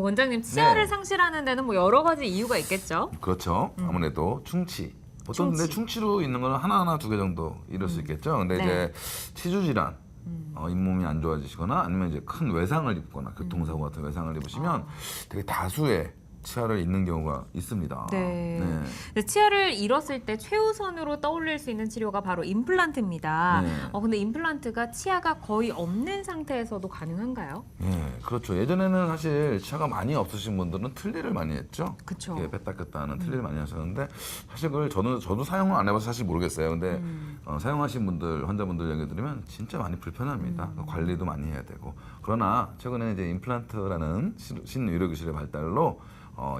원장님 치아를 네. 상실하는 데는 뭐 여러 가지 이유가 있겠죠? 그렇죠. 아무래도 충치. 보통 근데 충치. 충치로 있는 거는 하나하나 두 개 정도 이럴 수 있겠죠. 근데 네. 이제 치주 질환, 잇몸이 안 좋아지시거나 아니면 이제 큰 외상을 입거나 교통사고 같은 외상을 입으시면 되게 다수의 치아를 잃는 경우가 있습니다. 네. 근데 치아를 잃었을 때 최우선으로 떠올릴 수 있는 치료가 바로 임플란트입니다. 네. 근데 임플란트가 치아가 거의 없는 상태에서도 가능한가요? 네, 그렇죠. 예전에는 사실 치아가 많이 없으신 분들은 틀니를 많이 했죠. 그쵸. 이렇게 뺐다 꼈다 하는 틀니를 많이 하셨는데 사실 그걸 저도 사용을 안 해봐서 사실 모르겠어요. 근데 사용하신 분들, 환자분들 얘기 들으면 진짜 많이 불편합니다. 관리도 많이 해야 되고. 그러나 최근에 이제 임플란트라는 신의료기술의 발달로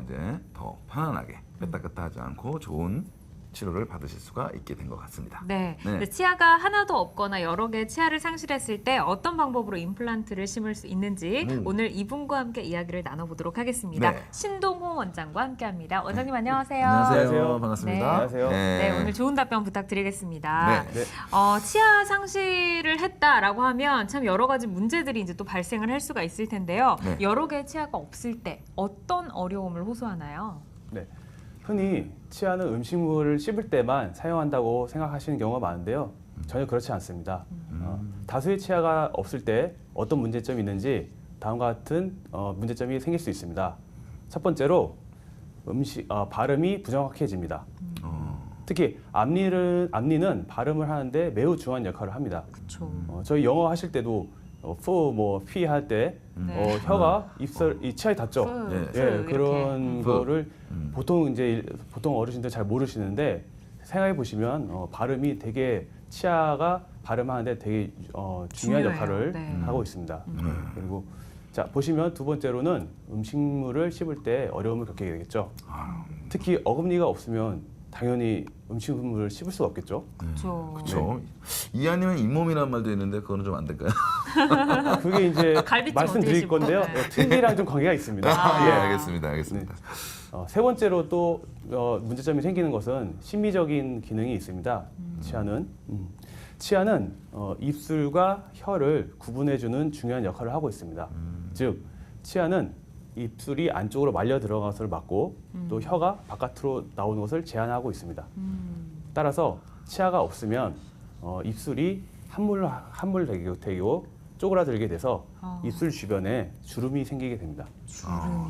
이제 더 편안하게 뺐다 꼈다 하지 않고 좋은 치료를 받으실 수가 있게 된 것 같습니다. 네. 네. 근데 치아가 하나도 없거나 여러 개의 치아를 상실했을 때 어떤 방법으로 임플란트를 심을 수 있는지 오늘 이분과 함께 이야기를 나눠보도록 하겠습니다. 네. 신동호 원장과 함께합니다. 원장님 안녕하세요. 안녕하세요. 반갑습니다. 네. 안녕하세요. 네, 오늘 좋은 답변 부탁드리겠습니다. 네. 네. 치아 상실을 했다라고 하면 참 여러 가지 문제들이 이제 또 발생을 할 수가 있을 텐데요. 네. 여러 개의 치아가 없을 때 어떤 어려움을 호소하나요? 네. 흔히 치아는 음식물을 씹을 때만 사용한다고 생각하시는 경우가 많은데요. 전혀 그렇지 않습니다. 다수의 치아가 없을 때 어떤 문제점이 있는지 다음과 같은 문제점이 생길 수 있습니다. 첫 번째로 발음이 부정확해집니다. 특히 앞니는 발음을 하는데 매우 중요한 역할을 합니다. 그렇죠. 저희 영어 하실 때도 피 할 때 네. 혀가 이 치아에 닿죠. 푸, 예, 이렇게. 그런 푸. 거를 보통 어르신들 잘 모르시는데 생각해 보시면 발음이 되게 치아가 발음하는데 되게 중요한 중요해요. 역할을 네. 하고 있습니다. 그리고 자 보시면 두 번째로는 음식물을 씹을 때 어려움을 겪게 되겠죠. 특히 어금니가 없으면 당연히 음식물을 씹을 수가 없겠죠. 그렇죠. 그렇죠. 이 아니면 잇몸이라는 말도 있는데 그거는 좀 안 될까요? 그게 이제 갈비찜 어떻게 말씀드릴 씹고? 건데요. 네. 틀니랑 좀 관계가 있습니다. 예, 예. 알겠습니다. 세 번째로 또 문제점이 생기는 것은 심미적인 기능이 있습니다. 치아는 입술과 혀를 구분해주는 중요한 역할을 하고 있습니다. 즉 치아는 입술이 안쪽으로 말려 들어간 것을 막고 또 혀가 바깥으로 나오는 것을 제한하고 있습니다. 따라서 치아가 없으면 입술이 함몰되고 쪼그라들게 돼서 입술 주변에 주름이 생기게 됩니다.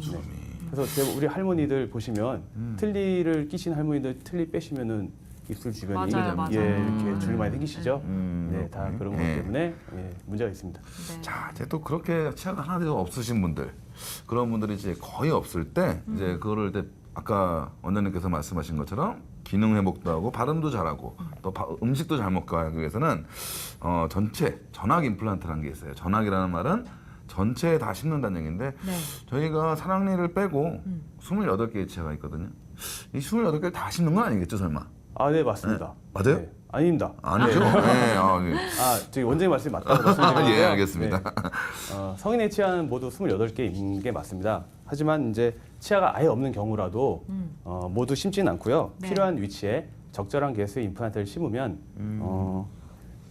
주름이. 그래서 우리 할머니들 보시면 틀니를 끼신 할머니들 틀니 빼시면은 입술 주변이 맞아요. 이렇게 주름이 많이 생기시죠. 네, 다 그렇군요. 그런 것 때문에 문제가 있습니다. 네. 자, 이제 또 그렇게 치아가 하나도 없으신 분들, 그런 분들이 이제 거의 없을 때 이제 그거를 이제 아까 원장님께서 말씀하신 것처럼 기능 회복도 하고 발음도 잘하고 또 음식도 잘 먹게 하기 위해서는 전체 전학 임플란트라는 게 있어요. 전학이라는 말은 전체에 다 심는다는 얘기인데 네. 저희가 사랑니를 빼고 28개의 치아가 있거든요. 이 28개를 다 심는 건 아니겠죠, 설마? 네, 맞습니다. 맞아요? 네, 아닙니다. 아니죠? 네. 네. 저기 원장님 말씀이 맞다고 말씀드리는데요. 예, 알겠습니다. 성인의 치아는 모두 28개인 게 맞습니다. 하지만 이제 치아가 아예 없는 경우라도 모두 심지는 않고요. 네. 필요한 위치에 적절한 개수의 임플란트를 심으면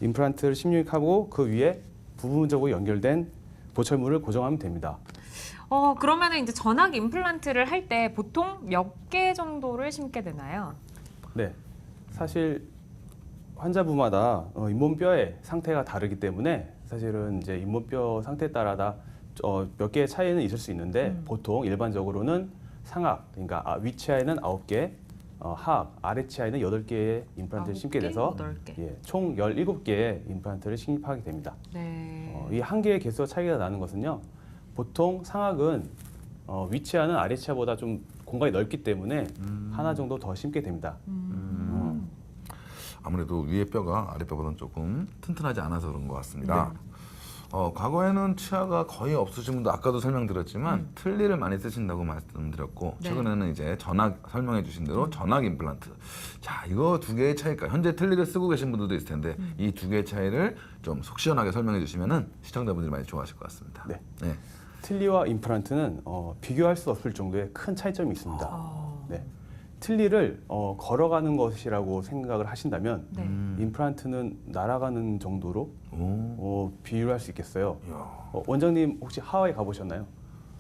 임플란트를 심육하고 그 위에 부분적으로 연결된 보철물을 고정하면 됩니다. 그러면 이제 전학 임플란트를 할 때 보통 몇 개 정도를 심게 되나요? 네, 사실 환자분마다 잇몸뼈의 상태가 다르기 때문에 사실은 이제 잇몸뼈 상태에 따라 몇 개의 차이는 있을 수 있는데 보통 일반적으로는 상악, 그러니까 위치아에는 9개, 하악, 아래치아에는 8개의 임플란트를 심게 9개, 돼서 8개. 총 17개의 임플란트를 심입하게 됩니다. 네. 이 한 개의 개수와 차이가 나는 것은요. 보통 상악은 위치아는 아래치아보다 좀 공간이 넓기 때문에 하나 정도 더 심게 됩니다. 아무래도 위에 뼈가 아래 뼈보다는 조금 튼튼하지 않아서 그런 것 같습니다. 과거에는 치아가 거의 없으신 분도 아까도 설명드렸지만 틀니를 많이 쓰신다고 말씀드렸고 네. 최근에는 이제 전학 설명해 주신 대로 전학 임플란트. 자, 이거 두 개의 차이가 현재 틀니를 쓰고 계신 분들도 있을 텐데 이 두 개의 차이를 좀 속 시원하게 설명해 주시면은 시청자분들이 많이 좋아하실 것 같습니다. 네. 네. 틀니와 임플란트는 비교할 수 없을 정도의 큰 차이점이 있습니다. 네. 틀니를 걸어가는 것이라고 생각을 하신다면 네. 임플란트는 날아가는 정도로 오. 비유할 수 있겠어요. 이야. 원장님 혹시 하와이 가보셨나요?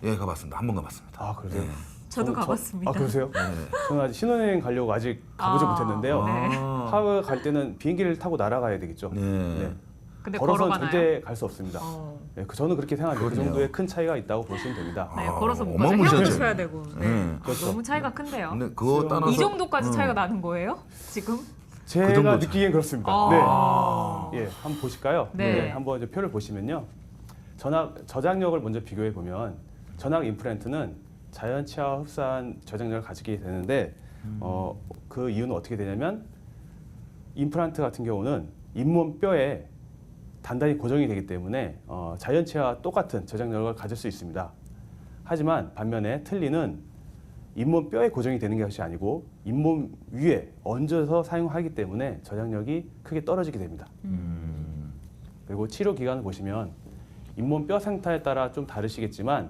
예, 가봤습니다. 한 번 가봤습니다. 아, 그러세요? 예. 저도 가봤습니다. 아, 그러세요? 네. 저는 아직 신혼여행 가려고 아직 가보지 못했는데요. 네. 하와이 갈 때는 비행기를 타고 날아가야 되겠죠. 네. 근데 걸어서 걸어가나요? 절대 갈 수 없습니다. 네, 저는 그렇게 생각합니다. 그 그렇네요. 정도의 큰 차이가 있다고 보시면 됩니다. 네, 아, 걸어서 못 가서 어마무시한 헤엄을 차이. 쳐야 되고. 네. 네. 그렇죠. 너무 차이가 큰데요. 근데 그거 수영- 따라서 이 정도까지 차이가 나는 거예요? 지금? 제가 그 정도 느끼기엔 그렇습니다. 아. 네. 예, 한번 보실까요? 네. 한번 이제 표를 보시면요. 저장력을 먼저 비교해 보면 전학 임플란트는 자연 치아와 흡사한 저장력을 가지게 되는데 그 이유는 어떻게 되냐면 임플란트 같은 경우는 잇몸 뼈에 단단히 고정이 되기 때문에 자연 치아와 똑같은 저장력을 가질 수 있습니다. 하지만 반면에 틀니는 잇몸 뼈에 고정이 되는 것이 아니고 잇몸 위에 얹어서 사용하기 때문에 저장력이 크게 떨어지게 됩니다. 그리고 치료 기간을 보시면 잇몸 뼈 상태에 따라 좀 다르시겠지만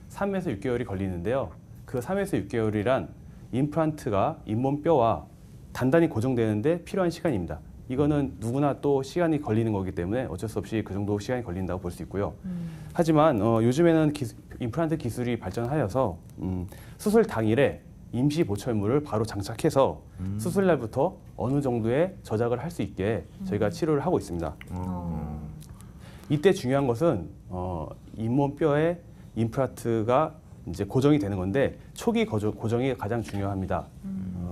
3에서 6개월이 걸리는데요. 그 3에서 6개월이란 임플란트가 잇몸 뼈와 단단히 고정되는데 필요한 시간입니다. 이거는 누구나 또 시간이 걸리는 거기 때문에 어쩔 수 없이 그 정도 시간이 걸린다고 볼 수 있고요. 하지만 요즘에는 임플란트 기술이 발전하여서 수술 당일에 임시 보철물을 바로 장착해서 수술 날부터 어느 정도의 저작을 할 수 있게 저희가 치료를 하고 있습니다. 이때 중요한 것은 잇몸 뼈에 임플란트가 이제 고정이 되는 건데 초기 고정이 가장 중요합니다.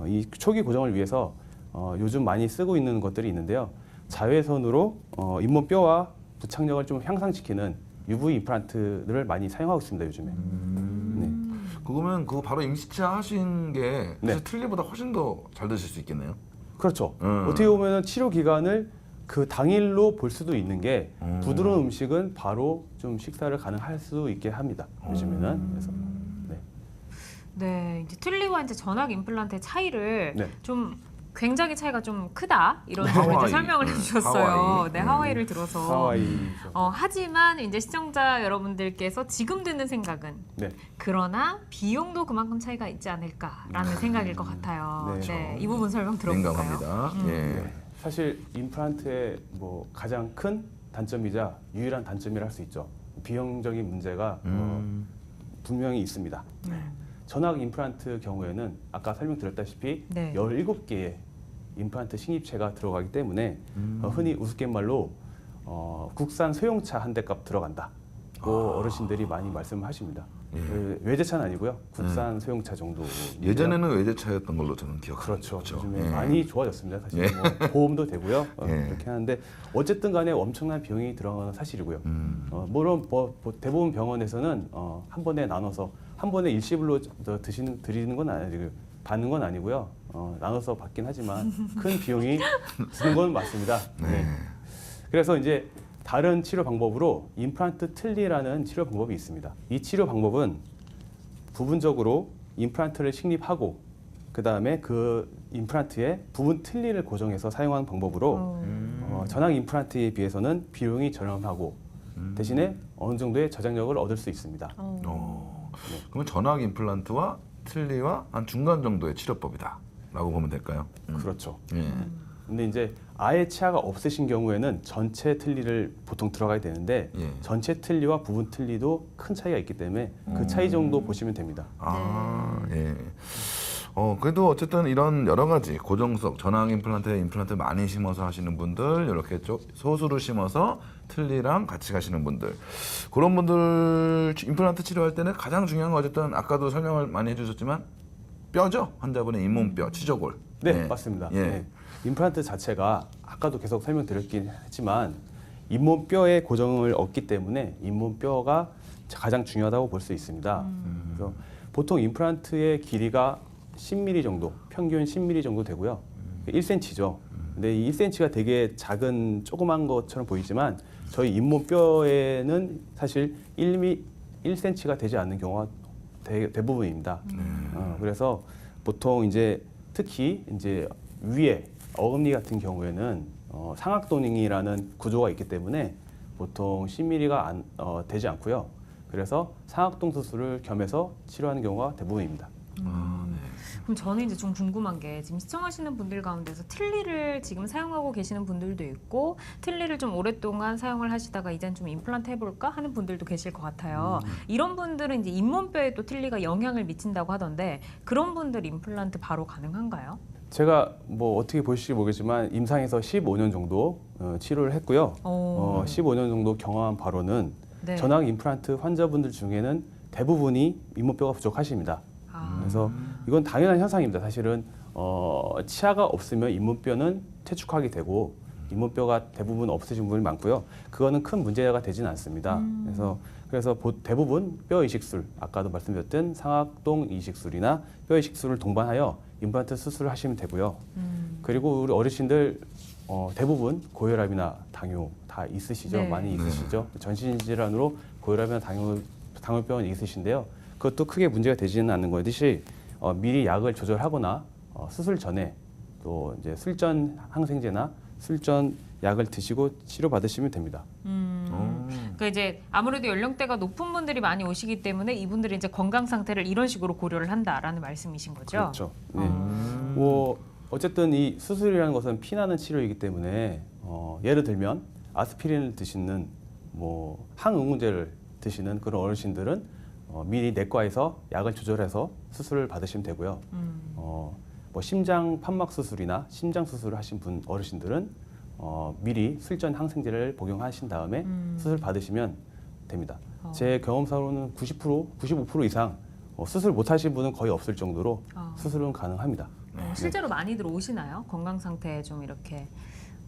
이 초기 고정을 위해서 요즘 많이 쓰고 있는 것들이 있는데요. 자외선으로 잇몸 뼈와 부착력을 좀 향상시키는 UV 임플란트를 많이 사용하고 있습니다. 요즘에. 네. 그거면 그거 바로 임시치아 하신 게 사실 네. 틀니보다 훨씬 더 잘 드실 수 있겠네요. 그렇죠. 어떻게 보면 치료 기간을 그 당일로 볼 수도 있는 게 부드러운 음식은 바로 좀 식사를 가능할 수 있게 합니다. 요즘에는. 그래서 네. 네, 이제 틀니와 이제 전학 임플란트의 차이를 네. 좀 굉장히 차이가 좀 크다 이런 하와이. 식으로 이제 설명을 해주셨어요. 하와이. 네, 하와이를 들어서. 하와이죠. 하지만 이제 시청자 여러분들께서 지금 드는 생각은 네. 그러나 비용도 그만큼 차이가 있지 않을까라는 생각일 것 같아요. 네. 네, 이 부분 설명 들어볼까요? 민감합니다. 예. 네. 사실 임플란트의 뭐 가장 큰 단점이자 유일한 단점이라 할 수 있죠. 비용적인 문제가 분명히 있습니다. 전학 임플란트 경우에는 아까 설명드렸다시피 네. 17개의 임플란트 식립체가 들어가기 때문에 흔히 우스갯말로 국산 소형차 한 대 값 들어간다고 어르신들이 많이 말씀하십니다. 예. 외제차는 아니고요. 국산 소형차 정도. 예전에는 외제차였던 걸로 저는 기억합니다. 그렇죠. 요즘에 예. 많이 좋아졌습니다. 사실 예. 뭐 보험도 되고요. 예. 그렇게 하는데 어쨌든 간에 엄청난 비용이 들어가는 사실이고요. 물론 대부분 병원에서는 한 번에 나눠서 한 번에 일시불로 드리는 건 아니고 받는 건 아니고요. 나눠서 받긴 하지만 큰 비용이 드는 건 맞습니다. 네. 그래서 이제 다른 치료 방법으로 임플란트 틀니라는 치료 방법이 있습니다. 이 치료 방법은 부분적으로 임플란트를 식립하고 그 다음에 그 임플란트에 부분 틀니를 고정해서 사용하는 방법으로 전학 임플란트에 비해서는 비용이 저렴하고 대신에 어느 정도의 저장력을 얻을 수 있습니다. 그러면 전학 임플란트와 틀니와 한 중간 정도의 치료법이다라고 보면 될까요? 그렇죠. 예. 근데 이제 아예 치아가 없으신 경우에는 전체 틀니를 보통 들어가야 되는데 예. 전체 틀니와 부분 틀니도 큰 차이가 있기 때문에 그 차이 정도 보시면 됩니다. 아, 예. 그래도 어쨌든 이런 여러 가지 고정석, 전학 임플란트 많이 심어서 하시는 분들, 이렇게 소수로 심어서 틀니랑 같이 가시는 분들, 그런 분들 임플란트 치료할 때는 가장 중요한 건 어쨌든 아까도 설명을 많이 해주셨지만 뼈죠, 환자분의 잇몸뼈, 치저골. 네, 예. 맞습니다. 예. 네. 임플란트 자체가 아까도 계속 설명드렸긴 했지만 잇몸 뼈에 고정을 얻기 때문에 잇몸 뼈가 가장 중요하다고 볼 수 있습니다. 그래서 보통 임플란트의 길이가 10mm 정도, 평균 10mm 정도 되고요. 1cm죠. 근데 이 1cm가 되게 작은 조그만 것처럼 보이지만 저희 잇몸 뼈에는 사실 1cm가 되지 않는 경우가 대부분입니다. 그래서 보통 이제 특히 이제 위에 어금니 같은 경우에는 상악동이라는 구조가 있기 때문에 보통 10mm가 되지 않고요. 그래서 상악동 수술을 겸해서 치료하는 경우가 대부분입니다. 그럼 저는 이제 좀 궁금한 게 지금 시청하시는 분들 가운데서 틀니를 지금 사용하고 계시는 분들도 있고 틀니를 좀 오랫동안 사용을 하시다가 이젠 좀 임플란트 해볼까 하는 분들도 계실 것 같아요. 이런 분들은 이제 잇몸뼈에 또 틀니가 영향을 미친다고 하던데 그런 분들 임플란트 바로 가능한가요? 제가 뭐 어떻게 보실지 모르겠지만 임상에서 15년 정도 치료를 했고요. 오. 15년 정도 경험한 바로는 네. 전왕 임플란트 환자분들 중에는 대부분이 잇몸뼈가 부족하십니다. 아. 그래서 이건 당연한 현상입니다. 사실은 치아가 없으면 잇몸뼈는 퇴축하게 되고 잇몸뼈가 대부분 없으신 분이 많고요. 그거는 큰 문제가 되지는 않습니다. 그래서 대부분 뼈 이식술, 아까도 말씀드렸던 상악동 이식술이나 뼈 이식술을 동반하여 임플란트 수술을 하시면 되고요. 그리고 우리 어르신들 대부분 고혈압이나 당뇨 다 있으시죠? 네. 많이 있으시죠? 전신 질환으로 고혈압이나 당뇨병은 있으신데요. 그것도 크게 문제가 되지는 않는 것이지 미리 약을 조절하거나 수술 전에 또 이제 술전 항생제나 술전 약을 드시고 치료 받으시면 됩니다. 그러니까 이제 아무래도 연령대가 높은 분들이 많이 오시기 때문에 이분들이 이제 건강 상태를 이런 식으로 고려를 한다라는 말씀이신 거죠? 그렇죠. 네. 뭐 어쨌든 이 수술이라는 것은 피나는 치료이기 때문에 예를 들면 아스피린을 드시는 뭐 항응고제를 드시는 그런 어르신들은 미리 내과에서 약을 조절해서 수술을 받으시면 되고요. 뭐 심장 판막 수술이나 심장 수술을 하신 분 어르신들은 미리 술전 항생제를 복용하신 다음에 수술 받으시면 됩니다. 제 경험상으로는 90%, 95% 이상 수술 못 하신 분은 거의 없을 정도로 수술은 가능합니다. 실제로 많이들 오시나요? 건강 상태에 좀 이렇게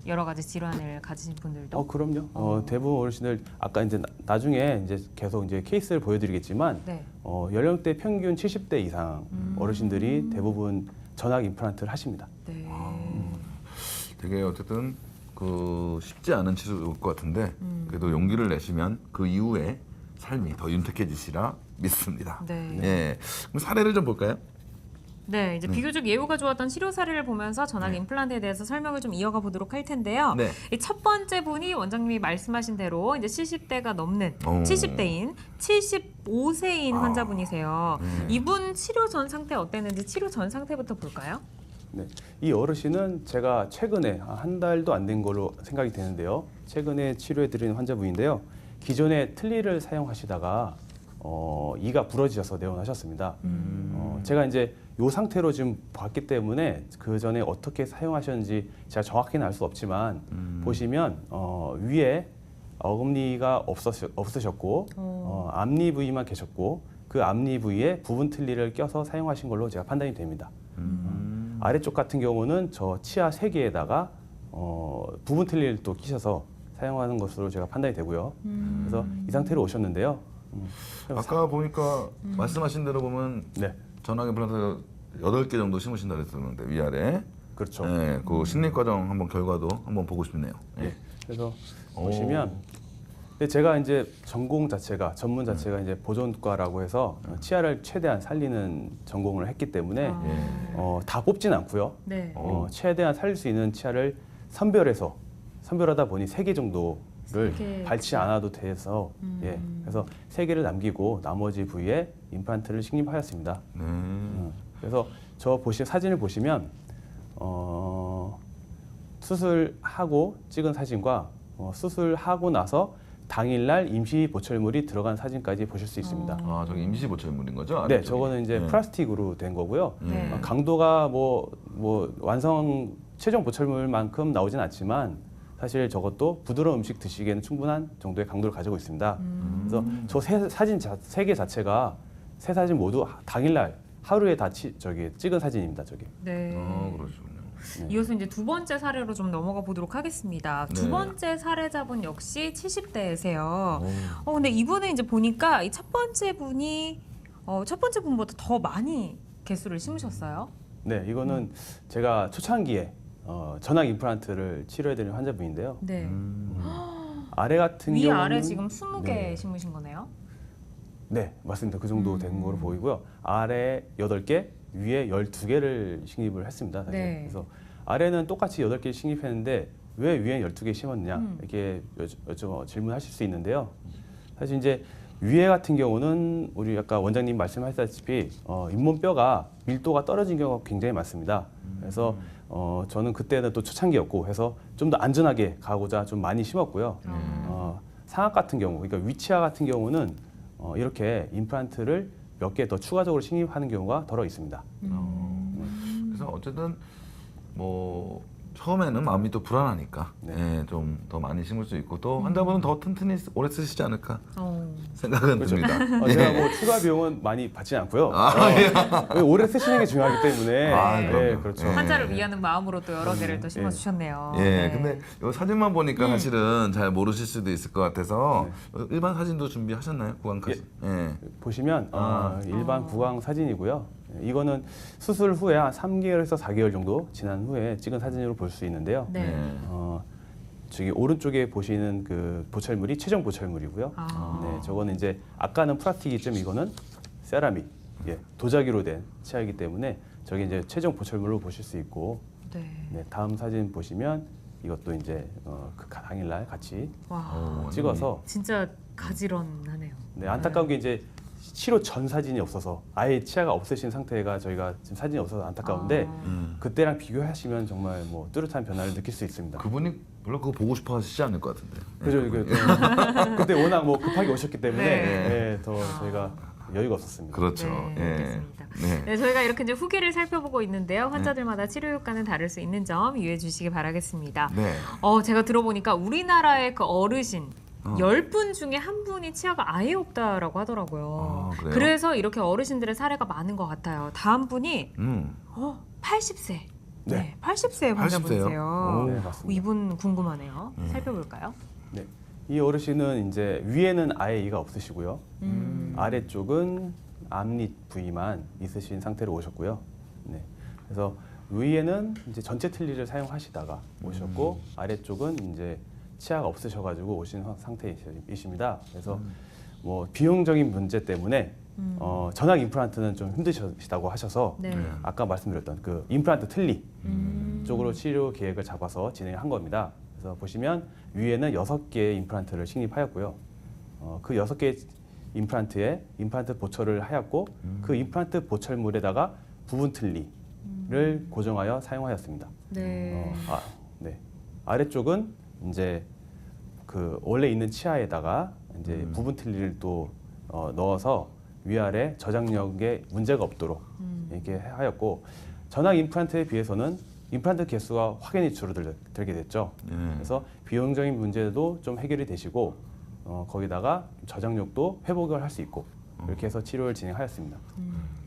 여러 가지 질환을 가지신 분들도? 그럼요. 대부분 어르신들 아까 이제 나중에 이제 계속 이제 케이스를 보여드리겠지만 네. 연령대 평균 70대 이상 어르신들이 대부분 전악 임플란트를 하십니다. 네. 되게 어쨌든 그 쉽지 않은 치료일 것 같은데 그래도 용기를 내시면 그 이후에 삶이 더 윤택해지시라 믿습니다. 네. 예. 그럼 사례를 좀 볼까요? 네, 이제 비교적 예후가 좋았던 치료 사례를 보면서 전악 임플란트에 대해서 설명을 좀 이어가 보도록 할 텐데요. 네. 이 첫 번째 분이 원장님이 말씀하신 대로 이제 70대가 넘는 오. 70대인 75세인 환자분이세요. 네. 이분 치료 전 상태 어땠는지 치료 전 상태부터 볼까요? 네. 이 어르신은 제가 최근에 한 달도 안 된 걸로 생각이 되는데요. 최근에 치료해드린 환자분인데요. 기존에 틀니를 사용하시다가 이가 부러지셔서 내원하셨습니다. 제가 이제 이 상태로 지금 봤기 때문에 그 전에 어떻게 사용하셨는지 제가 정확히는 알 수 없지만 보시면 위에 어금니가 없으셨고 앞니 부위만 계셨고 그 앞니 부위에 부분 틀니를 껴서 사용하신 걸로 제가 판단이 됩니다. 아래쪽 같은 경우는 저 치아 3개에다가 부분 틀니를 또 끼셔서 사용하는 것으로 제가 판단이 되고요. 그래서 이 상태로 오셨는데요. 아까 보니까 말씀하신 대로 보면 네, 전화기 임플란트 8개 정도 심으신다 그랬었는데 위아래. 그렇죠. 예, 그 심리 과정 한번 결과도 한번 보고 싶네요. 예. 네. 그래서 보시면 근데 제가 이제 전문 자체가 이제 보존과라고 해서 치아를 최대한 살리는 전공을 했기 때문에 다 뽑진 않고요. 네. 최대한 살릴 수 있는 치아를 선별하다 보니 3개 정도를 3개. 밟지 않아도 돼서 그래서 3개를 남기고 나머지 부위에 임플란트를 식립하였습니다. 네. 그래서 저 사진을 보시면 수술하고 찍은 사진과 수술하고 나서 당일날 임시 보철물이 들어간 사진까지 보실 수 있습니다. 아, 저기 임시 보철물인 거죠? 네, 아래쪽이? 저거는 이제 네. 플라스틱으로 된 거고요. 네. 강도가 뭐 최종 보철물만큼 나오진 않지만 사실 저것도 부드러운 음식 드시기에는 충분한 정도의 강도를 가지고 있습니다. 그래서 저 사진 3개 자체가 세 사진 모두 당일날 하루에 다 찍은 사진입니다. 저게. 네. 그러시군요. 이어서 이제 두 번째 사례로 좀 넘어가 보도록 하겠습니다. 네. 두 번째 사례자분 역시 70대세요. 근데 이분은 이제 보니까 이 첫 번째 분이 첫 번째 분보다 더 많이 개수를 심으셨어요. 네, 이거는 제가 초창기에 전악 임플란트를 치료해드린 환자분인데요. 네. 아래 같은 위 경우는 아래 지금 20개 네. 심으신 거네요. 네, 맞습니다. 그 정도 된 거로 보이고요. 아래 8개, 위에 12개를 식립을 했습니다. 사실. 네. 그래서 아래는 똑같이 8개 식립했는데 왜 위에 12개 심었느냐 이렇게 질문하실 수 있는데요. 사실 이제 위에 같은 경우는 우리 아까 원장님 말씀하셨다시피 잇몸뼈가 밀도가 떨어진 경우가 굉장히 많습니다. 그래서 저는 그때는 또 초창기였고 해서 좀 더 안전하게 가고자 좀 많이 심었고요. 상악 같은 경우, 그러니까 위치하 같은 경우는 이렇게 임플란트를 몇 개 더 추가적으로 식입하는 경우가 더러 있습니다. 그래서 어쨌든 뭐 처음에는 마음이 또 불안하니까 네. 예, 좀 더 많이 심을 수 있고 또 환자분은 더 튼튼히 오래 쓰시지 않을까 어. 생각은 그렇죠. 듭니다. 제가 뭐 추가 비용은 많이 받지 않고요. 예. 오래 쓰시는 게 중요하기 때문에 아, 그럼요. 네, 그렇죠. 예. 환자를 위하는 마음으로 또 여러 개를 또 심어주셨네요. 예, 네. 근데 이 사진만 보니까 사실은 잘 모르실 수도 있을 것 같아서 일반 사진도 준비하셨나요? 구강까지? 예. 보시면 일반 구강 사진이고요. 이거는 수술 후에 한 3개월에서 4개월 정도 지난 후에 찍은 사진으로 볼 수 있는데요. 네. 저기 오른쪽에 보시는 그 보철물이 최종 보철물이고요. 아. 네, 저거는 이제 아까는 플라스틱이지만 이거는 세라믹, 도자기로 된 치아이기 때문에 저게 이제 최종 보철물로 보실 수 있고, 네. 네, 다음 사진 보시면 이것도 이제 그 당일날 같이 와. 찍어서 진짜 가지런하네요. 네, 안타까운 게 이제 치료 전 사진이 없어서 아예 치아가 없으신 상태가 저희가 지금 사진이 없어서 안타까운데 그때랑 비교하시면 정말 뭐 뚜렷한 변화를 느낄 수 있습니다. 그분이 별로 그거 보고 싶어 하시지 않을 것 같은데. 그죠? 그때 워낙 뭐 급하게 오셨기 때문에 네. 더 저희가 여유가 없었습니다. 그렇죠. 네, 예. 알겠습니다. 네. 네, 저희가 이렇게 이제 후기를 살펴보고 있는데요. 환자들마다 치료 효과는 다를 수 있는 점 이해해 주시기 바라겠습니다. 네. 제가 들어보니까 우리나라의 그 어르신 10분 중에 한 분이 치아가 아예 없다라고 하더라고요. 그래요? 그래서 이렇게 어르신들의 사례가 많은 것 같아요. 다음 분이 80세. 네, 80세 환자분이세요. 네, 맞습니다. 이분 궁금하네요. 살펴볼까요? 네. 이 어르신은 이제 위에는 아예 이가 없으시고요. 아래쪽은 앞니 부위만 있으신 상태로 오셨고요. 네. 그래서 위에는 이제 전체 틀니를 사용하시다가 오셨고 아래쪽은 이제 치아가 없으셔가지고 오신 상태이십니다. 그래서 뭐 비용적인 문제 때문에 전악 임플란트는 좀 힘드시다고 하셔서 네. 아까 말씀드렸던 그 임플란트 틀니 쪽으로 치료 계획을 잡아서 진행한 겁니다. 그래서 보시면 위에는 6개의 임플란트를 식립하였고요. 그 6개의 임플란트에 임플란트 보철을 하였고 그 임플란트 보철물에다가 부분 틀니를 고정하여 사용하였습니다. 네. 네. 아래쪽은 이제 그 원래 있는 치아에다가 이제 부분 틀니를 또 넣어서 위아래 저장력에 문제가 없도록 이렇게 하였고 전악 임플란트에 비해서는 임플란트 개수가 확연히 줄어들게 됐죠. 그래서 비용적인 문제도 좀 해결이 되시고 거기다가 저장력도 회복을 할 수 있고 이렇게 해서 치료를 진행하였습니다.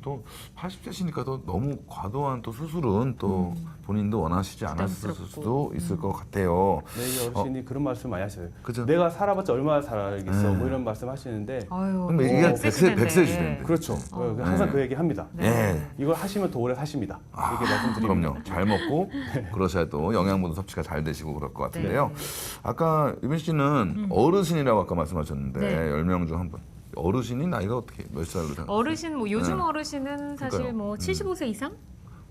또 80세시니까 또 너무 과도한 또 수술은 또 본인도 원하시지 않았을 수도 있을 것 같아요. 네, 이 어르신이 그런 말씀 많이 하셔요. 그죠? 내가 살아봤자 얼마나 살겠어, 뭐 이런 말씀 하시는데 아유, 그럼 이게 100세 시대인데. 그렇죠. 항상 그 얘기 합니다. 네. 이걸 하시면 더 오래 사십니다. 이렇게 말씀드립니다. 그럼요. 잘 먹고 그러셔야 또 영양분도 섭취가 잘 되시고 그럴 것 같은데요. 네. 아까 유빈 씨는 어르신이라고 아까 말씀하셨는데 네. 10명 중 한 분. 어르신이 나이가 어떻게 몇 살로 생각하세요? 어르신 뭐 요즘 네. 어르신은 사실 그러니까요. 뭐 75세 이상?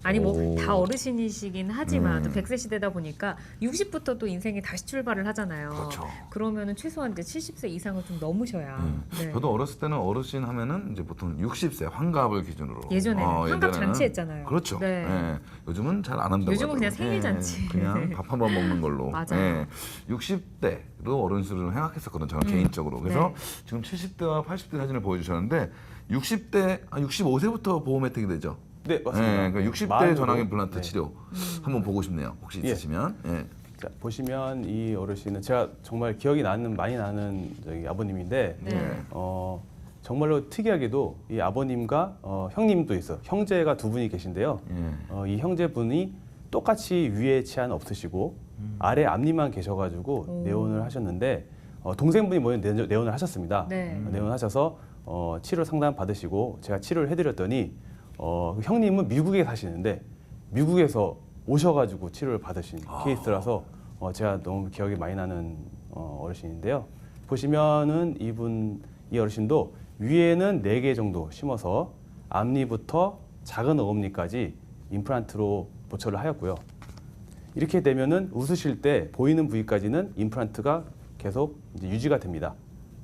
아니 뭐 오. 다 어르신이시긴 하지만 또 100세 시대다 보니까 60부터 또 인생이 다시 출발을 하잖아요. 그렇죠. 그러면은 최소한 이제 70세 이상을 좀 넘으셔야. 네. 저도 어렸을 때는 어르신 하면은 이제 보통 60세 환갑을 기준으로. 예전에는 환갑 예전에는- 잔치 했잖아요. 그렇죠. 네. 예. 요즘은 잘 안 한다고. 요즘은 그냥 하더라고요. 생일 잔치. 그냥 밥 한 번 먹는 걸로. 맞아요. 60대로 어른수를 생각했었거든요. 저는 개인적으로. 그래서 네. 지금 70대와 80대 사진을 보여주셨는데 60대, 65세부터 보험 혜택이 되죠. 네, 맞습니다. 예, 그러니까 60대 만으로, 전악 임플란트 네. 치료 한번 보고 싶네요. 혹시 예. 있으시면. 예. 자, 보시면 이 어르신은 제가 정말 기억이 많이 나는 저기 아버님인데 네. 정말로 특이하게도 이 아버님과 형님도 있어. 형제가 두 분이 계신데요. 예. 이 형제분이 똑같이 위에 치아는 없으시고 아래 앞니만 계셔가지고 오. 내원을 하셨는데 동생분이 먼저 내원을 하셨습니다. 네. 내원하셔서 치료 상담 받으시고 제가 치료를 해드렸더니 그 형님은 미국에 사시는데 미국에서 오셔가지고 치료를 받으신 케이스라서 제가 너무 기억이 많이 나는 어르신인데요. 보시면은 이 어르신도 위에는 4개 정도 심어서 앞니부터 작은 어금니까지 임플란트로 보철을 하였고요. 이렇게 되면은 웃으실 때 보이는 부위까지는 임플란트가 계속 이제 유지가 됩니다.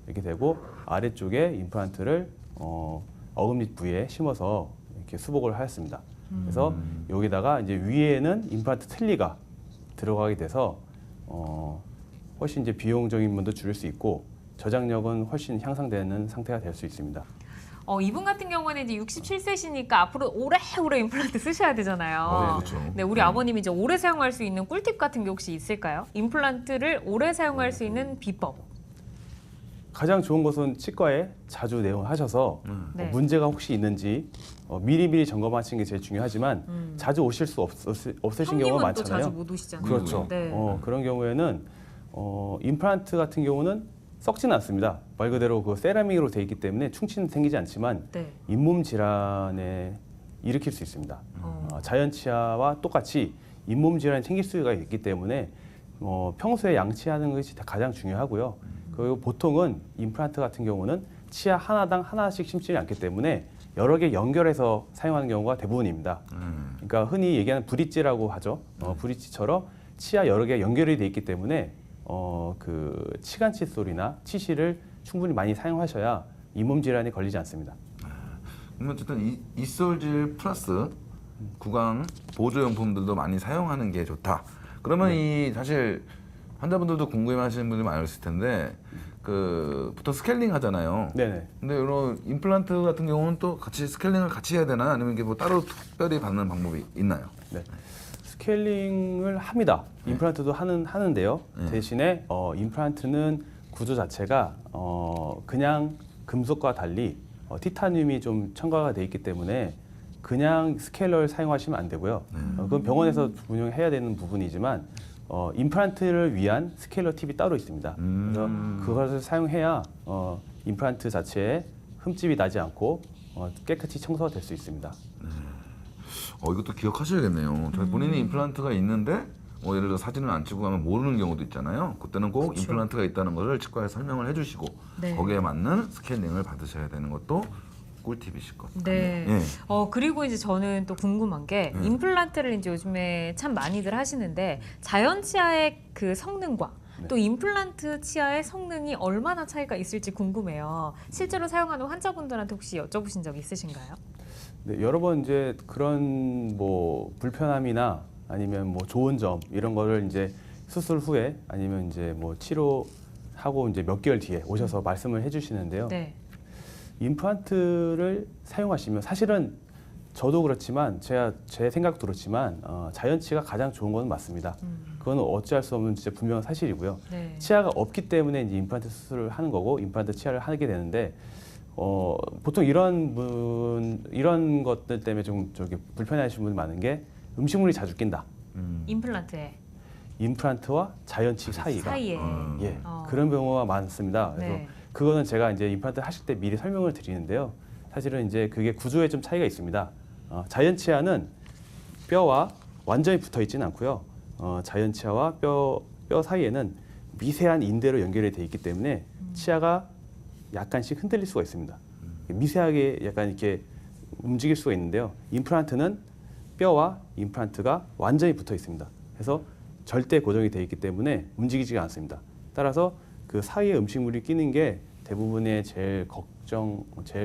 이렇게 되고 아래쪽에 임플란트를 어금니 부위에 심어서 이렇게 수복을 하였습니다. 그래서 여기다가 이제 위에는 임플란트 틀니가 들어가게 돼서 훨씬 이제 비용적인 면도 줄일 수 있고 저장력은 훨씬 향상되는 상태가 될 수 있습니다. 이분 같은 경우는 이제 67세시니까 앞으로 오래오래 임플란트 쓰셔야 되잖아요. 네, 그렇죠. 네, 우리 아버님이 이제 오래 사용할 수 있는 꿀팁 같은 게 혹시 있을까요? 임플란트를 오래 사용할 수 있는 비법. 가장 좋은 것은 치과에 자주 내원하셔서 네. 문제가 혹시 있는지 미리미리 점검하시는 게 제일 중요하지만 자주 오실 수 없으신 경우가 형님은 또 자주 많잖아요. 못 오시잖아요. 그렇죠. 네. 그런 경우에는 임플란트 같은 경우는 썩지는 않습니다. 말 그대로 그 세라믹으로 되어 있기 때문에 충치는 생기지 않지만 네. 잇몸 질환에 일으킬 수 있습니다. 자연 치아와 똑같이 잇몸 질환이 생길 수가 있기 때문에 평소에 양치하는 것이 가장 중요하고요. 그리고 보통은 임플란트 같은 경우는 치아 하나당 하나씩 심지 않기 때문에 여러 개 연결해서 사용하는 경우가 대부분입니다. 그러니까 흔히 얘기하는 브릿지라고 하죠. 브릿지처럼 치아 여러 개 연결이 돼 있기 때문에 그 치간 칫솔이나 치실을 충분히 많이 사용하셔야 잇몸 질환에 걸리지 않습니다. 그러면 어쨌든 이솔질 플러스 구강 보조용품들도 많이 사용하는 게 좋다. 그러면 이 사실 환자분들도 궁금해하시는 분들이 많으실 텐데 그 보통 스케일링 하잖아요. 네네. 근데 이런 임플란트 같은 경우는 또 같이 스케일링을 같이 해야 되나 아니면 이게 뭐 따로 특별히 받는 방법이 있나요? 네. 스케일링을 합니다. 임플란트도 하는데요. 대신에 임플란트는 구조 자체가 그냥 금속과 달리 티타늄이 좀 첨가가 돼 있기 때문에 그냥 스케일러를 사용하시면 안 되고요. 그건 병원에서 운영해야 되는 부분이지만 임플란트를 위한 스케일러 팁이 따로 있습니다. 그래서 그것을 사용해야 임플란트 자체에 흠집이 나지 않고 깨끗이 청소가 될 수 있습니다. 이것도 기억하셔야겠네요. 본인이 임플란트가 있는데 예를 들어 사진을 안 찍고 가면 모르는 경우도 있잖아요. 그때는 꼭 그쵸. 임플란트가 있다는 것을 치과에 설명을 해주시고 네. 거기에 맞는 스케일링을 받으셔야 되는 것도 꿀팁이실 것 같아요. 네. 예. 그리고 이제 저는 또 궁금한 게 임플란트를 이제 요즘에 참 많이들 하시는데 자연 치아의 그 성능과 또 임플란트 치아의 성능이 얼마나 차이가 있을지 궁금해요. 실제로 사용하는 환자분들한테 혹시 여쭤보신 적 있으신가요? 네, 여러 번 이제 그런 뭐 불편함이나 아니면 뭐 좋은 점 이런 거를 이제 수술 후에 아니면 이제 뭐 치료하고 이제 몇 개월 뒤에 오셔서 말씀을 해주시는데요. 네. 임플란트를 사용하시면 사실은 저도 그렇지만 제 생각도 그렇지만 자연치가 가장 좋은 건 맞습니다. 그거는 어찌할 수 없는 진짜 분명한 사실이고요. 네. 치아가 없기 때문에 이제 임플란트 수술을 하는 거고 임플란트 치아를 하게 되는데 보통 이런 것들 때문에 좀 불편해하시는 분이 많은 게 음식물이 자주 낀다. 임플란트에 임플란트와 자연치 사이가 사이에. 예 그런 경우가 많습니다. 그래서 네. 그거는 제가 이제 임플란트 하실 때 미리 설명을 드리는데요. 사실은 이제 그게 구조에 좀 차이가 있습니다. 자연치아는 뼈와 완전히 붙어 있지는 않고요. 자연치아와 뼈 사이에는 미세한 인대로 연결이 돼 있기 때문에 치아가 약간씩 흔들릴 수가 있습니다. 미세하게 약간 이렇게 움직일 수가 있는데요. 임플란트는 뼈와 임플란트가 완전히 붙어 있습니다. 그래서 절대 고정이 되어 있기 때문에 움직이지가 않습니다. 따라서 그 사이에 음식물이 끼는 게 대부분의 제일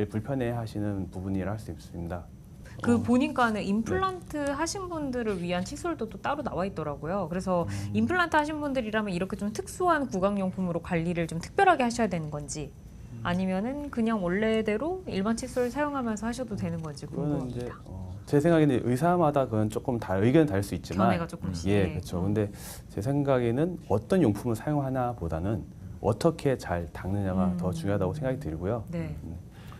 불편해하시는 부분이라 할 수 있습니다. 그 보니까는 임플란트 하신 분들을 위한 칫솔도 또 따로 나와 있더라고요. 그래서 임플란트 하신 분들이라면 이렇게 좀 특수한 구강용품으로 관리를 좀 특별하게 하셔야 되는 건지 아니면은 그냥 원래대로 일반 칫솔 사용하면서 하셔도 되는 건지 그거는 궁금합니다. 이제 제 생각에는 의사마다 그건 조금 의견은 다를 수 있지만 견해가 조금씩. 예, 그렇죠. 근데 제 생각에는 어떤 용품을 사용하나보다는 어떻게 잘 닦느냐가 더 중요하다고 생각이 들고요. 네.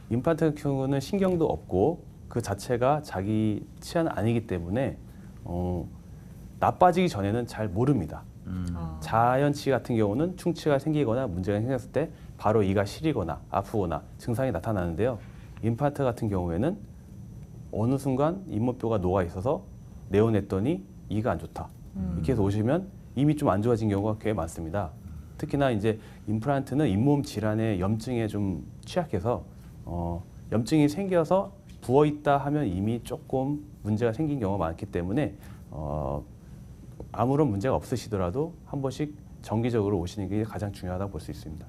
임플란트 같은 경우는 신경도 없고 그 자체가 자기 치아는 아니기 때문에 나빠지기 전에는 잘 모릅니다. 자연치 같은 경우는 충치가 생기거나 문제가 생겼을 때 바로 이가 시리거나 아프거나 증상이 나타나는데요. 임플란트 같은 경우에는 어느 순간 잇몸뼈가 녹아 있어서 내원했더니 이가 안 좋다. 이렇게 해서 오시면 이미 좀 안 좋아진 경우가 꽤 많습니다. 특히나 이제 임플란트는 잇몸 질환의 염증에 좀 취약해서 염증이 생겨서 부어 있다 하면 이미 조금 문제가 생긴 경우가 많기 때문에 아무런 문제가 없으시더라도 한 번씩 정기적으로 오시는 게 가장 중요하다고 볼 수 있습니다.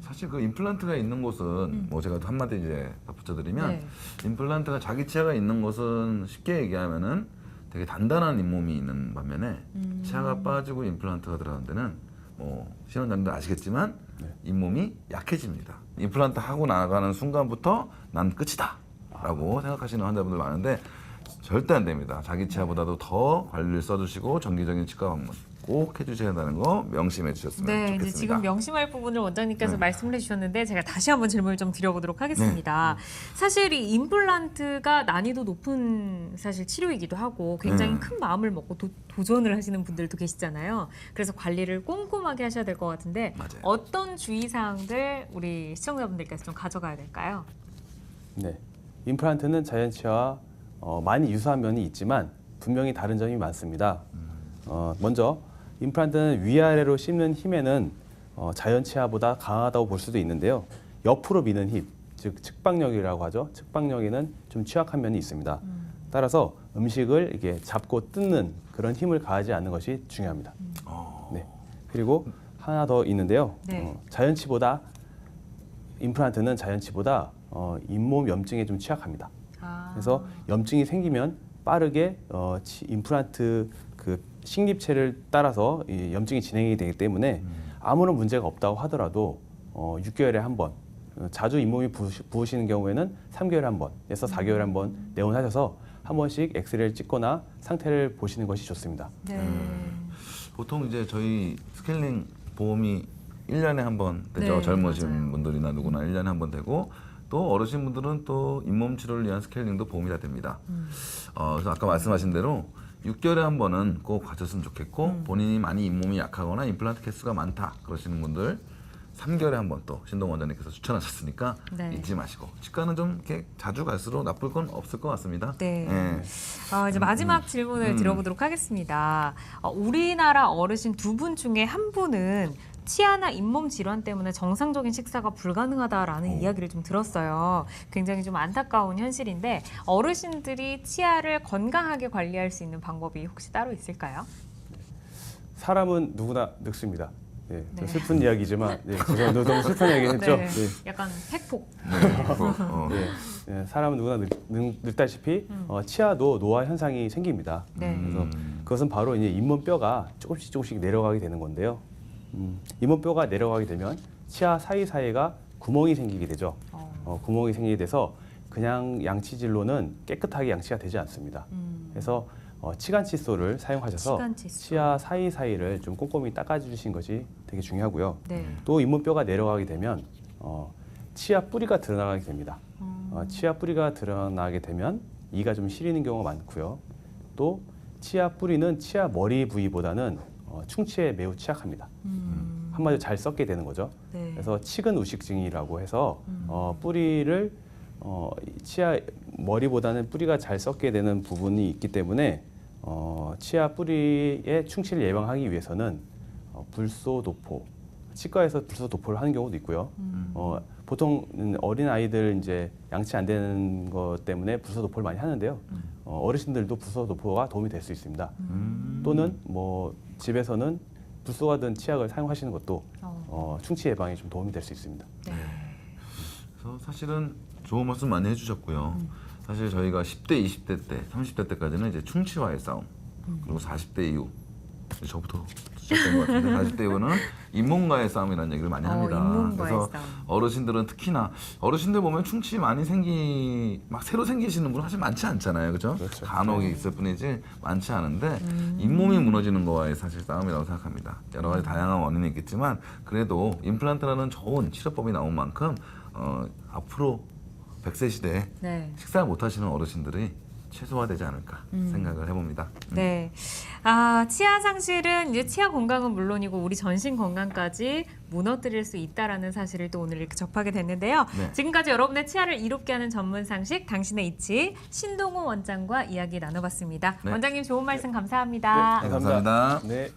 사실 그 임플란트가 있는 곳은 뭐 제가 한마디 이제 덧붙여드리면 네. 임플란트가 자기 치아가 있는 곳은 쉽게 얘기하면은 되게 단단한 잇몸이 있는 반면에 치아가 빠지고 임플란트가 들어가는 데는 뭐 신원자님들 아시겠지만 네. 잇몸이 약해집니다. 임플란트 하고 나가는 순간부터 난 끝이다라고 생각하시는 환자분들 많은데 절대 안 됩니다. 자기 치아보다도 더 관리를 써주시고 정기적인 치과 방문 꼭 해주셔야 한다는 거 명심해 주셨으면 네, 좋겠습니다. 이제 지금 명심할 부분을 원장님께서 네. 말씀을 해주셨는데 제가 다시 한번 질문을 좀 드려보도록 하겠습니다. 사실 이 임플란트가 난이도 높은 사실 치료이기도 하고 굉장히 네. 큰 마음을 먹고 도전을 하시는 분들도 계시잖아요. 그래서 관리를 꼼꼼하게 하셔야 될 것 같은데 맞아요. 어떤 주의사항들 우리 시청자분들께서 좀 가져가야 될까요? 네, 임플란트는 자연 치아와 많이 유사한 면이 있지만 분명히 다른 점이 많습니다. 먼저 임플란트는 위아래로 씹는 힘에는 자연 치아보다 강하다고 볼 수도 있는데요. 옆으로 미는 힘, 즉 측방력이라고 하죠. 측방력에는 좀 취약한 면이 있습니다. 따라서 음식을 이게 잡고 뜯는 그런 힘을 가하지 않는 것이 중요합니다. 네. 그리고 하나 더 있는데요. 네. 임플란트는 자연치보다 잇몸 염증에 좀 취약합니다. 그래서 염증이 생기면 빠르게 임플란트 그 식립체를 따라서 이 염증이 진행이 되기 때문에 아무런 문제가 없다고 하더라도 6개월에 한 번, 자주 잇몸이 부으시는 경우에는 3개월에 한 번에서 4개월에 한 번 내원하셔서 한 번씩 엑스레이를 찍거나 상태를 보시는 것이 좋습니다. 네. 보통 이제 저희 스케일링 보험이 1년에 한 번 되죠. 네, 젊으신 맞아요. 분들이나 누구나 1년에 한 번 되고 또 어르신 분들은 또 잇몸 치료를 위한 스케일링도 보험이 다 됩니다. 그래서 아까 말씀하신 대로 6개월에 한 번은 꼭 가셨으면 좋겠고 본인이 많이 잇몸이 약하거나 임플란트 개수가 많다 그러시는 분들 3개월에 한 번 또 신동 원장님께서 추천하셨으니까 네. 잊지 마시고 치과는 좀 이렇게 자주 갈수록 나쁠 건 없을 것 같습니다. 네. 예. 이제 마지막 질문을 드려보도록 하겠습니다. 우리나라 어르신 두 분 중에 한 분은 치아나 잇몸 질환 때문에 정상적인 식사가 불가능하다라는 이야기를 좀 들었어요. 굉장히 좀 안타까운 현실인데 어르신들이 치아를 건강하게 관리할 수 있는 방법이 혹시 따로 있을까요? 사람은 누구나 늙습니다. 네, 좀 네. 슬픈 이야기지만 죄송합니다. 너무 슬픈 이야기 했죠? 네. 네. 약간 팩폭. 네, 사람은 누구나 늙다시피 치아도 노화 현상이 생깁니다. 네. 그래서 그것은 바로 이제 잇몸뼈가 조금씩 내려가게 되는 건데요. 잇몸뼈가 내려가게 되면 치아 사이사이가 구멍이 생기게 되죠. 구멍이 생기게 돼서 그냥 양치질로는 깨끗하게 양치가 되지 않습니다. 그래서 치간 칫솔을 사용하셔서 치간 칫솔. 치아 사이사이를 좀 꼼꼼히 닦아주시는 것이 되게 중요하고요. 네. 또 잇몸뼈가 내려가게 되면 치아 뿌리가 드러나게 됩니다. 치아 뿌리가 드러나게 되면 이가 좀 시리는 경우가 많고요. 또 치아 뿌리는 치아 머리 부위보다는 충치에 매우 취약합니다. 한마디로 잘 썩게 되는 거죠. 네. 그래서 치근 우식증이라고 해서 뿌리를 치아 머리보다는 뿌리가 잘 썩게 되는 부분이 있기 때문에 치아 뿌리의 충치를 예방하기 위해서는 불소도포, 치과에서 불소도포를 하는 경우도 있고요. 보통 어린 아이들 이제 양치 안 되는 것 때문에 불소도포를 많이 하는데요. 어르신들도 불소도포가 도움이 될 수 있습니다. 또는 뭐 집에서는 불소가 든 치약을 사용하시는 것도 충치 예방에 좀 도움이 될 수 있습니다. 네. 그래서 사실은 좋은 말씀 많이 해주셨고요. 사실 저희가 10대, 20대 때, 30대 때까지는 이제 충치와의 싸움, 그리고 40대 이후, 저부터 시작된 것 같은데 40대 이후는 잇몸과의 싸움이라는 얘기를 많이 합니다. 잇몸과의 그래서 싸움. 어르신들은 특히나 어르신들 보면 충치 많이 막 새로 생기시는 분 사실 많지 않잖아요, 그죠? 그렇죠. 간혹 있을 뿐이지 많지 않은데 잇몸이 무너지는 거와의 사실 싸움이라고 생각합니다. 여러 가지 다양한 원인이 있겠지만 그래도 임플란트라는 좋은 치료법이 나온 만큼 앞으로 100세 시대에 네. 식사를 못 하시는 어르신들이 최소화되지 않을까 생각을 해봅니다. 네. 치아 상실은 이제 치아 건강은 물론이고 우리 전신 건강까지 무너뜨릴 수 있다라는 사실을 또 오늘 이렇게 접하게 됐는데요. 네. 지금까지 여러분의 치아를 이롭게 하는 전문 상식 당신의 이치 신동호 원장과 이야기 나눠봤습니다. 네. 원장님 좋은 말씀 감사합니다. 네, 감사합니다. 네.